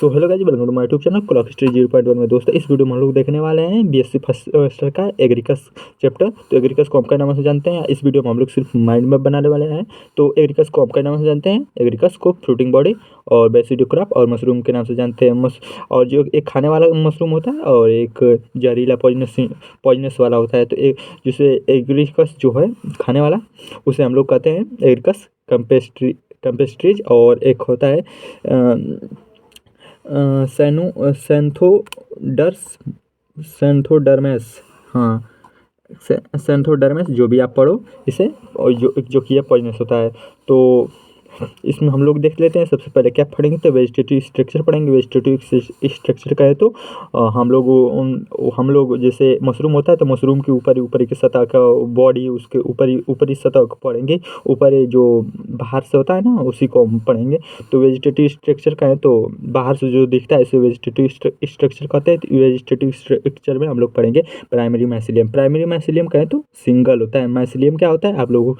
So hello guys, welcome to my YouTube channel clock history 0.1 में। दोस्तों इस video में हम लोग देखने वाले हैं बीएससी फर्स्ट सेमेस्टर का एग्रीकल्चर चैप्टर। तो एग्रीकल्चर को हम क्या नाम से जानते हैं, इस वीडियो में हम लोग सिर्फ माइंड मैप बनाने वाले हैं। तो एग्रीकल्चर को हम क्या नाम से जानते हैं, एग्रीकल्चर को फ्रूटिंग बॉडी और बेसिडोक्राप और मशरूम के नाम से जानते हैं। और जो एक खाने वाला मशरूम होता है और एक जहरीला पॉइजनस वाला होता है। तो एक जिसे एग्रीकल्चर जो है खाने वाला, उसे हम लोग कहते हैं एग्रीकल्चर कैम्पेस्ट्रीज। और एक होता है सेंथोडर्मेस। हाँ, सेंथोडर्मेस जो भी आप पढ़ो इसे, और जो कि यह पॉइजनस होता है। तो इसमें हम लोग देख लेते हैं। सबसे पहले क्या पढ़ेंगे, तो वेजिटेटिव स्ट्रक्चर पढ़ेंगे। वेजिटेटिव स्ट्रक्चर का है तो हम लोग जैसे मशरूम होता है तो मशरूम के ऊपरी की सतह का बॉडी, उसके ऊपरी सतह को पढ़ेंगे। ऊपर जो बाहर से होता है ना, उसी को हम पढ़ेंगे। तो वेजिटेटिव स्ट्रक्चर का है तो बाहर से जो दिखता है इसे वेजिटेटिव स्ट्रक्चर कहते हैं। तो वेजिटेटिव स्ट्रक्चर में हम लोग पढ़ेंगे प्राइमरी माइसीलियम। प्राइमरी माइसीलियम का है तो सिंगल होता है। माइसीलियम क्या होता है आप लोगों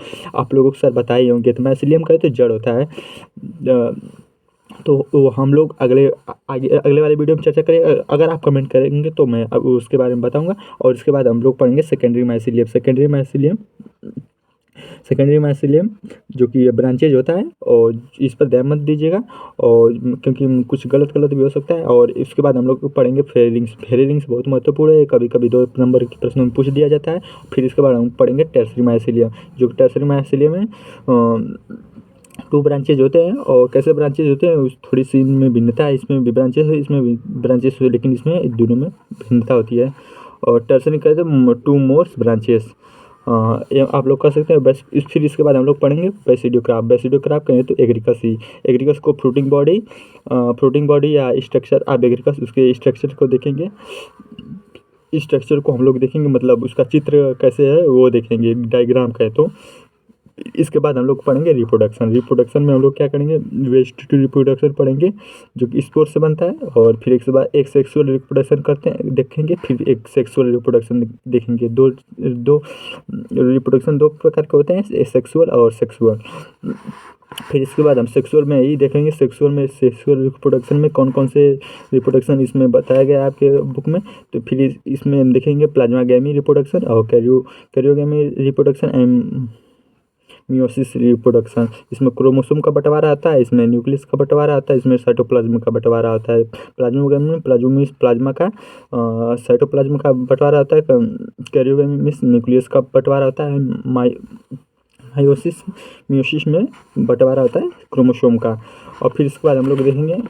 को सर बताए होंगे। तो माइसीलियम का है तो जड़ होता है। तो वो हम लोग अगले वाले वीडियो में चर्चा करें। अगर आप कमेंट करेंगे तो मैं अब उसके बारे में बताऊंगा। और इसके बाद हम लोग पढ़ेंगे सेकेंडरी माइसीलियम जो कि ब्रांचेज होता है। और इस पर ध्यान मत दीजिएगा, और क्योंकि कुछ गलत भी हो सकता है। और इसके बाद हम लोग पढ़ेंगे फेरी रिंग्स बहुत महत्वपूर्ण है, कभी 2 नंबर के प्रश्न में पूछ दिया जाता है। फिर इसके बाद हम पढ़ेंगे टर्सरी माइसीलियम। जो टर्सरी माइसीलियम है 2 ब्रांचेज होते हैं। और कैसे ब्रांचेज होते हैं थोड़ी सी इनमें भिन्नता है। इसमें भी ब्रांचेज है, इसमें भी ब्रांचेज है, लेकिन इसमें दोनों में भिन्नता होती है। और टर्सरी कहते हैं 2 मोर ब्रांचेस। ये आप लोग कर सकते हैं। बस फिर इसके बाद हम लोग पढ़ेंगे बेसिडोक्राप कहें तो एग्रीकल्चर को फ्रूटिंग बॉडी या स्ट्रक्चर। आप एग्रीकल्चर उसके स्ट्रक्चर को देखेंगे। स्ट्रक्चर को हम लोग देखेंगे, मतलब उसका चित्र कैसे है वो देखेंगे, डायग्राम का है तो। इसके बाद हम लोग पढ़ेंगे रिप्रोडक्शन में हम लोग क्या करेंगे, वेजिटेटिव रिप्रोडक्शन पढ़ेंगे जो कि स्पोर से बनता है। और फिर एक बाद एक सेक्सुअल रिप्रोडक्शन देखेंगे। फिर एक सेक्सुअल रिप्रोडक्शन देखेंगे। दो रिप्रोडक्शन 2 प्रकार के होते हैं, सेक्सुअल और सेक्सुअल। फिर इसके बाद हम सेक्सुअल में यही देखेंगे, सेक्सुअल रिप्रोडक्शन में कौन कौन से रिप्रोडक्शन इसमें बताया गया है आपके बुक में। तो फिर इसमें हम देखेंगे प्लाज्मागैमी रिप्रोडक्शन और karyogamy reproduction and meiosis reproduction. इसमें क्रोमोसोम का बंटवारा आता है, इसमें न्यूक्लियस का बंटवारा आता है, इसमें साइटोप्लाज्म का बंटवारा आता है। प्लाज्मा का साइटोप्लाज्म का बंटवारा आता है। कैरियोगैमी में न्यूक्लियस का बंटवारा होता है। मियोसिस में बंटवारा होता है क्रोमोसोम का। और फिर इसके बाद हम लोग देखेंगे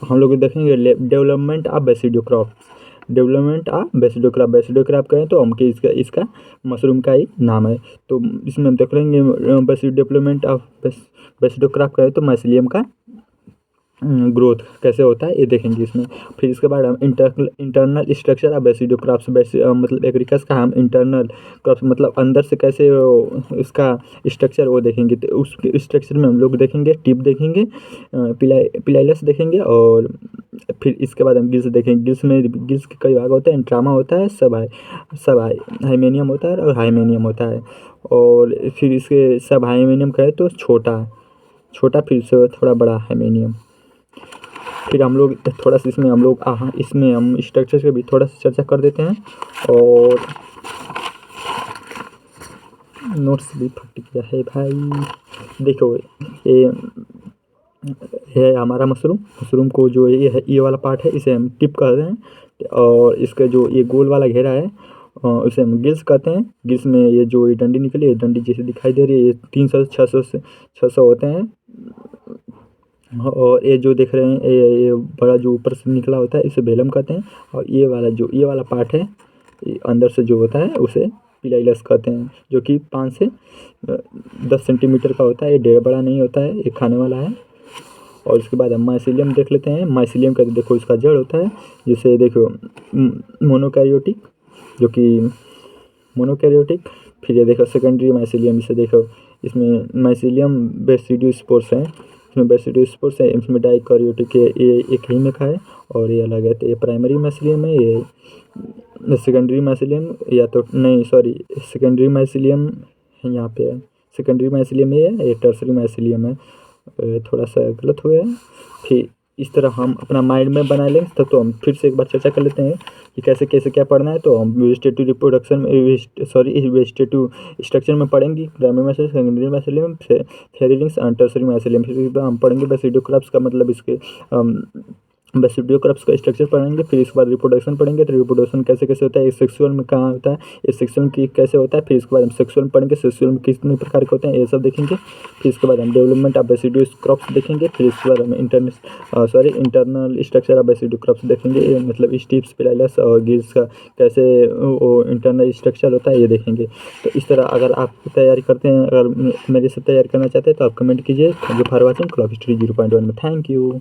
हम लोग देखेंगे डेवलपमेंट ऑफ बेसिडोक्राप कहें तो हम इसका मशरूम का ही नाम है। तो इसमें हम देख लेंगे डेवलपमेंट ऑफ बेसिडोक्राप कहें तो माइसीलियम का ग्रोथ कैसे होता है ये देखेंगे इसमें। फिर इसके बाद हम इंटरनल स्ट्रक्चर ऑफ बेसिडोक्राप्स, मतलब एग्रीकल्चर का हम इंटरनल क्रॉप्स मतलब अंदर से कैसे इसका स्ट्रक्चर वो देखेंगे। तो उस स्ट्रक्चर में हम लोग देखेंगे टिप देखेंगे, पिलाइलस देखेंगे। और फिर इसके बाद हम गिल्स देखेंगे। गिल्स के कई भाग होते हैं, इंट्रामा होता है, सब हाइमेनियम होता है और हाइमेनियम होता है। और फिर इसके सब हाइमेनियम कहे तो छोटा, फिर से थोड़ा बड़ा हाइमेनियम। फिर हम लोग थोड़ा सा इसमें हम स्ट्रक्चर से भी थोड़ा सा चर्चा कर देते हैं। और नोट्स भी फट गया है भाई। देखो ये है हमारा मशरूम को जो ये वाला पार्ट है इसे हम टिप कहते हैं। और इसका जो ये गोल वाला घेरा है उसे हम गिल्स कहते हैं। गिल्स में ये जो ये डंडी निकली है, डंडी जैसे दिखाई दे रही है, ये 300-600 होते हैं। और ये जो देख रहे हैं ये बड़ा जो ऊपर से निकला होता है इसे भेलम कहते हैं। और ये वाला पार्ट है, ये अंदर से जो होता है उसे पिलाइलस कहते हैं, जो कि 5 से 10 सेंटीमीटर का होता है। ये ढेर बड़ा नहीं होता है, ये खाने वाला है। और इसके बाद हम माइसीलियम देख लेते हैं। माइसीलियम का देखो इसका जड़ होता है, जैसे देखो मोनोकैरियोटिक, जो कि मोनोकैरियोटिक। फिर ये देखो सेकेंडरी माइसीलियम, इसे देखो इसमें माइसीलियम बेसिडियो स्पोर्स हैं। इसमें बेसिडोस्पोर्स है, इसमें डाइकैरियोटिक ये एक ही में का है और ये अलग है। तो ये प्राइमरी माइसिलियम है, ये सेकेंडरी माइसिलियम या तो नहीं सॉरी सेकेंडरी माइसिलियम यहाँ पे है, सेकेंडरी माइसिलियम ये है, ये टर्सरी माइसिलियम है। थोड़ा सा गलत हो गया है। फिर इस तरह हम अपना माइंड में बना लेंगे तब तो हम फिर से एक बार चर्चा कर लेते हैं कि कैसे कैसे क्या पढ़ना है। तो हम वेजिटेटिव रिप्रोडक्शन में सॉरी वेजिटेटिव स्ट्रक्चर में पढ़ेंगे primary mycelium, secondary mycelium, fairy rings and tertiary mycelium. फिर हम पढ़ेंगे बेसिडोक्रप्स का मतलब इसके बेसिडोक्रप्स का स्ट्रक्चर पढ़ेंगे। फिर इसके बाद रिप्रोडक्शन पढ़ेंगे, तो रिप्रोडक्शन कैसे कैसे होता है, सेक्सुअल में कहाँ होता है, ये सेक्सुअल की कैसे होता है। फिर इसके बाद हम सेक्सुअल में पढ़ेंगे, सेक्सुअल में कितने प्रकार के होते हैं ये सब देखेंगे। फिर इसके बाद हम डेवलपमेंट ऑफ बेसिडोक्रप्स देखेंगे। फिर इसके बाद हम इंटरनल स्ट्रक्चर ऑफ बेसिडोक्रप्स देखेंगे, ये मतलब स्टिप्स, पिलाइलस और गिल्स का कैसे वो इंटरनल स्ट्रक्चर होता है ये देखेंगे। तो इस तरह अगर आप तैयारी करते हैं, अगर मेरे से तैयारी करना चाहते हैं तो आप कमेंट कीजिए। Thank you for watching clock history 0.1 में। Thank you.